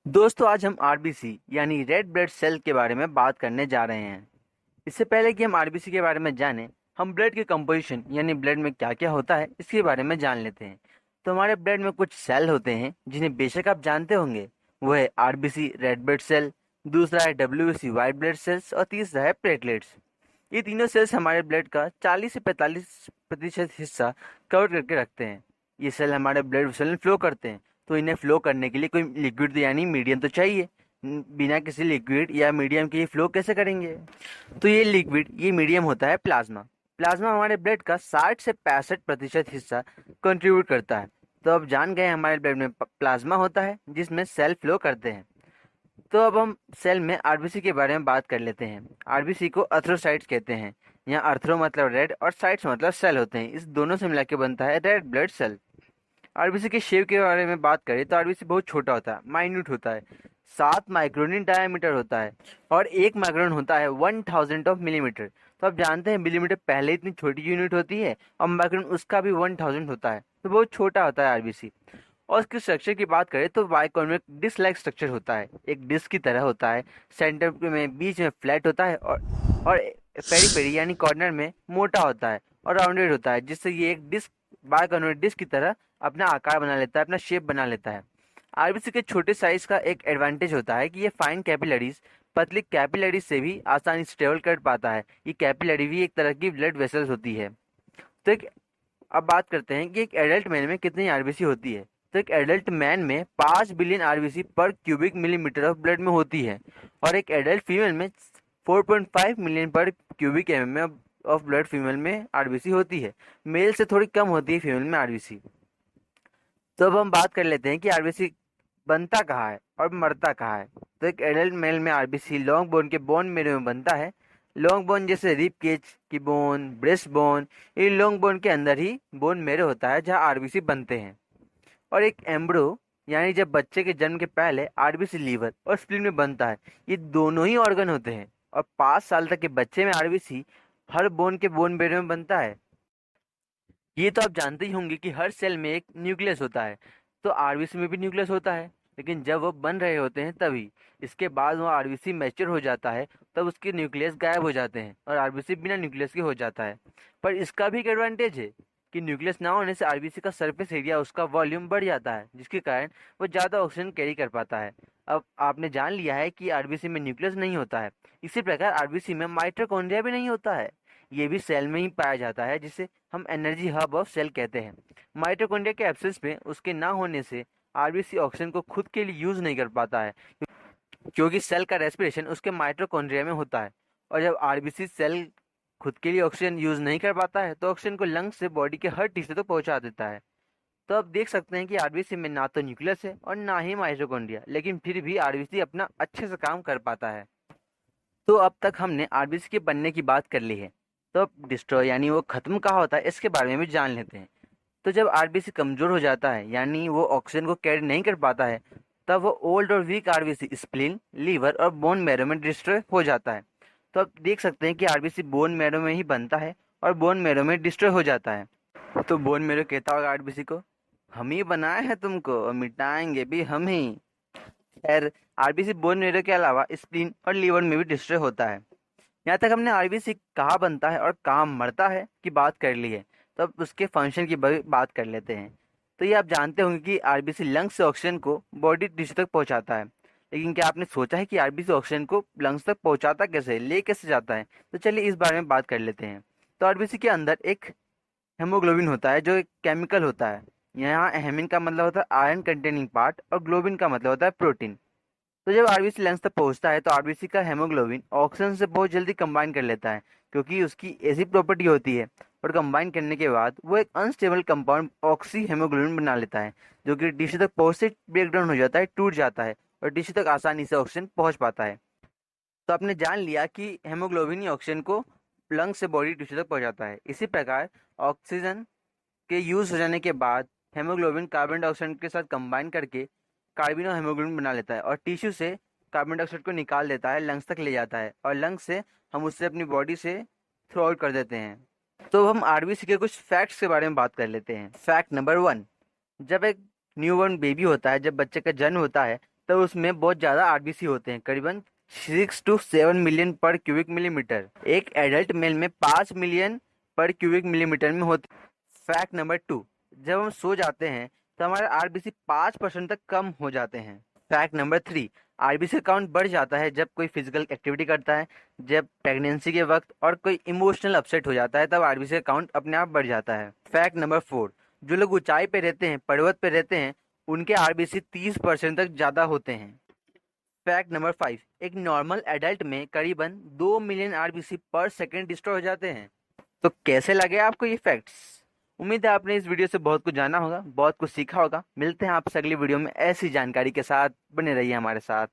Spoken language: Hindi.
दोस्तों, आज हम आरबीसी यानी रेड ब्लड सेल के बारे में बात करने जा रहे हैं। इससे पहले कि हम आरबीसी के बारे में जानें, हम ब्लड के कंपोजिशन यानी ब्लड में क्या क्या होता है इसके बारे में जान लेते हैं। तो हमारे ब्लड में कुछ सेल होते हैं जिन्हें बेशक आप जानते होंगे। वो है आरबीसी रेड ब्लड सेल, दूसरा है डब्ल्यूबीसी वाइट ब्लड सेल्स और तीसरा है प्लेटलेट्स। ये तीनों सेल्स हमारे ब्लड का 40 से 45% हिस्सा कवर करके रखते हैं। ये सेल हमारे ब्लड वेसल में फ्लो करते हैं। तो इन्हें फ्लो करने के लिए कोई लिक्विड यानी मीडियम तो चाहिए। बिना किसी लिक्विड या मीडियम के ये फ्लो कैसे करेंगे? तो ये मीडियम होता है प्लाज्मा। प्लाज्मा हमारे ब्लड का 60 से 65% हिस्सा कंट्रीब्यूट करता है। तो अब जान गए हमारे ब्लड में प्लाज्मा होता है जिसमें सेल फ्लो करते हैं। तो अब हम सेल में आरबीसी के बारे में बात कर लेते हैं। आरबीसी को अर्थ्रोसाइट्स कहते हैं। यहाँ अर्थ्रो मतलब रेड और साइट्स मतलब सेल होते हैं। इस दोनों से मिलकर बनता है रेड ब्लड सेल। आरबीसी के शेप के बारे में बात करें तो आरबीसी बहुत छोटा होता है, माइन्यूट होता है। 7 माइक्रोन इन डायमीटर होता है और 1 माइक्रोन होता है 1000 ऑफ मिलीमीटर। तो आप जानते हैं मिलीमीटर पहले इतनी छोटी यूनिट होती है और माइक्रोन उसका भी 1000 होता है। तो बहुत छोटा होता है आरबीसी। और इसके स्ट्रक्चर की बात करें तो बाइकॉन्वेक्स डिस्क लाइक स्ट्रक्चर होता है, एक डिस्क की तरह होता है। सेंटर में बीच में फ्लैट होता है और पेरी पेरी यानी कॉर्नर में मोटा होता है और राउंडेड होता है, जिससे ये एक डिस्क बाइकॉन्वेक्स डिस्क की तरह अपना आकार बना लेता है, अपना शेप बना लेता है। आरबीसी के छोटे साइज का एक एडवांटेज होता है कि ये फाइन कैपिलरीज पतली कैपिलरीज से भी आसानी से ट्रेवल कर पाता है। ये कैपिलरी भी एक तरह की ब्लड वेसल्स होती है। तो एक अब बात करते हैं कि एक एडल्ट मैन में कितनी आरबीसी होती है। तो एक एडल्ट मैन में 5 बिलियन आरबीसी पर क्यूबिक मिलीमीटर ऑफ ब्लड में होती है और एक एडल्ट फीमेल में 4.5 मिलियन पर cubic MM of blood female में आरबीसी होती है। मेल से थोड़ी कम होती है फीमेल में आरबीसी। तो अब हम बात कर लेते हैं कि आरबीसी बनता कहाँ है और मरता कहाँ है। तो एक एडल्ट मेल में आरबीसी लॉन्ग बोन के बोन मेरो में बनता है। लॉन्ग बोन जैसे रिब केज की bone, breast bone, in long bone के अंदर ही बोन मेरो होता है जहाँ आरबीसी बनते हैं। और एक एम्ब्रो यानी जब बच्चे के जन्म के पहले आरबीसी लीवर और स्प्लीन में बनता है। ये दोनों ही ऑर्गन होते हैं। और 5 साल तक के बच्चे में आरबीसी हर बोन के बोन मेरो में बनता है। ये तो आप जानते ही होंगे कि हर सेल में एक न्यूक्लियस होता है। तो आरबीसी में भी न्यूक्लियस होता है, लेकिन जब वो बन रहे होते हैं तभी। इसके बाद वो आरबीसी मैच्योर हो जाता है, तब उसके न्यूक्लियस गायब हो जाते हैं और आरबीसी बिना न्यूक्लियस के हो जाता है। पर इसका भी एक एडवांटेज है कि न्यूक्लियस ना होने से आरबीसी का सरफेस एरिया, उसका वॉल्यूम बढ़ जाता है, जिसके कारण वो ज़्यादा ऑक्सीजन कैरी कर पाता है। अब आपने जान लिया है कि आरबीसी में न्यूक्लियस नहीं होता है। इसी प्रकार आरबीसी में माइटोकॉन्ड्रिया भी नहीं होता है। ये भी सेल में ही पाया जाता है, जिसे हम एनर्जी हब ऑफ सेल कहते हैं। माइटोकॉन्ड्रिया के एब्सेंस में, उसके ना होने से आरबीसी ऑक्सीजन को खुद के लिए यूज नहीं कर पाता है, क्योंकि सेल का रेस्पिरेशन उसके माइटोकॉन्ड्रिया में होता है। और जब आरबीसी सेल खुद के लिए ऑक्सीजन यूज नहीं कर पाता है तो ऑक्सीजन को लंग्स से बॉडी के हर टिश्यू तक पहुंचा देता है। तो अब देख सकते हैं कि आरबीसी में ना तो न्यूक्लियस है और ना ही माइटोकॉन्ड्रिया, लेकिन फिर भी आरबीसी अपना अच्छे से काम कर पाता है। तो अब तक हमने आरबीसी के बनने की बात कर ली है। तो अब डिस्ट्रॉय यानी वो खत्म कहाँ होता है इसके बारे में भी जान लेते हैं। तो जब आरबीसी कमजोर हो जाता है यानी वो ऑक्सीजन को कैरी नहीं कर पाता है, तब वो ओल्ड और वीक आरबीसी स्प्लीन, लीवर और बोन मैरो में डिस्ट्रॉय हो जाता है। तो अब देख सकते हैं कि आरबीसी बोन मैरो में ही बनता है और बोन मैरो में डिस्ट्रॉय हो जाता है। तो बोन मैरो कहता होगा आरबीसी को, हम ही बनाए हैं तुमको और मिटाएंगे भी हम ही। खैर, आरबीसी बोन मैरो के अलावा स्प्लीन और लीवर में भी डिस्ट्रॉय होता है। यहाँ तक हमने आरबीसी कहाँ बनता है और कहाँ मरता है की बात कर ली है। तो अब उसके फंक्शन की बात कर लेते हैं। तो ये आप जानते होंगे कि आरबीसी लंग्स से ऑक्सीजन को बॉडी टिश्यू तक पहुंचाता है। लेकिन क्या आपने सोचा है कि आरबीसी ऑक्सीजन को लंग्स तक पहुंचाता कैसे है, ले कैसे जाता है? तो चलिए इस बारे में बात कर लेते हैं। तो आरबीसी के अंदर एक हेमोग्लोबिन होता है जो एक केमिकल होता है। यहाँ हेमिन का मतलब होता है आयरन कंटेनिंग पार्ट और ग्लोबिन का मतलब होता है प्रोटीन। तो जब आरबीसी लंग्स तक पहुंचता है तो आरबीसी का हेमोग्लोबिन ऑक्सीजन से बहुत जल्दी कंबाइन कर लेता है, क्योंकि उसकी ऐसी प्रॉपर्टी होती है। और कंबाइन करने के बाद वो एक अनस्टेबल कंपाउंड ऑक्सी हेमोग्लोबिन बना लेता है, जो कि टिश्यू तक पहुंचते ब्रेक डाउन हो जाता है, टूट जाता है और टिश्यू तक आसानी से ऑक्सीजन पहुंच पाता है। तो आपने जान लिया कि हेमोग्लोबिन ही ऑक्सीजन को लंग से बॉडी टिश्यू तक पहुंचाता है। इसी प्रकार ऑक्सीजन के यूज हो जाने के बाद हेमोग्लोबिन कार्बन डाइऑक्साइड के साथ कंबाइन करके कार्बिनो हेमोग्लोबिन बना लेता है और टिश्यू से कार्बन डाइऑक्साइड को निकाल देता है, लंग्स तक ले जाता है और लंग्स से हम उससे अपनी बॉडी से थ्रो आउट कर देते हैं। तो हम आरबीसी के कुछ फैक्ट्स के बारे में बात कर लेते हैं। फैक्ट नंबर 1, जब एक न्यूबॉर्न बेबी होता है, जब बच्चे का जन्म होता है, तो उसमें बहुत ज़्यादा आरबीसी होते हैं, करीबन 6 to 7 मिलियन पर क्यूबिक मिलीमीटर। एक एडल्ट मेल में 5 मिलियन पर क्यूबिक मिलीमीटर में होते। फैक्ट नंबर 2, जब हम सो जाते हैं तो हमारे आरबीसी 5% तक कम हो जाते हैं। फैक्ट नंबर 3, आरबीसी काउंट बढ़ जाता है जब कोई फिजिकल एक्टिविटी करता है, जब प्रेगनेंसी के वक्त और कोई इमोशनल अपसेट हो जाता है तब आरबीसी काउंट अपने आप बढ़ जाता है। फैक्ट नंबर 4, जो लोग ऊंचाई पे रहते हैं, पर्वत पे रहते हैं, उनके आरबीसी 30% तक ज़्यादा होते हैं। फैक्ट नंबर 5, एक नॉर्मल एडल्ट में करीबन 2 मिलियन आरबीसी पर सेकेंड डिस्ट्रॉय हो जाते हैं। तो कैसे लगे आपको ये फैक्ट्स? उम्मीद है आपने इस वीडियो से बहुत कुछ जाना होगा, बहुत कुछ सीखा होगा। मिलते हैं आपसे अगली वीडियो में ऐसी जानकारी के साथ। बने रहिए हमारे साथ।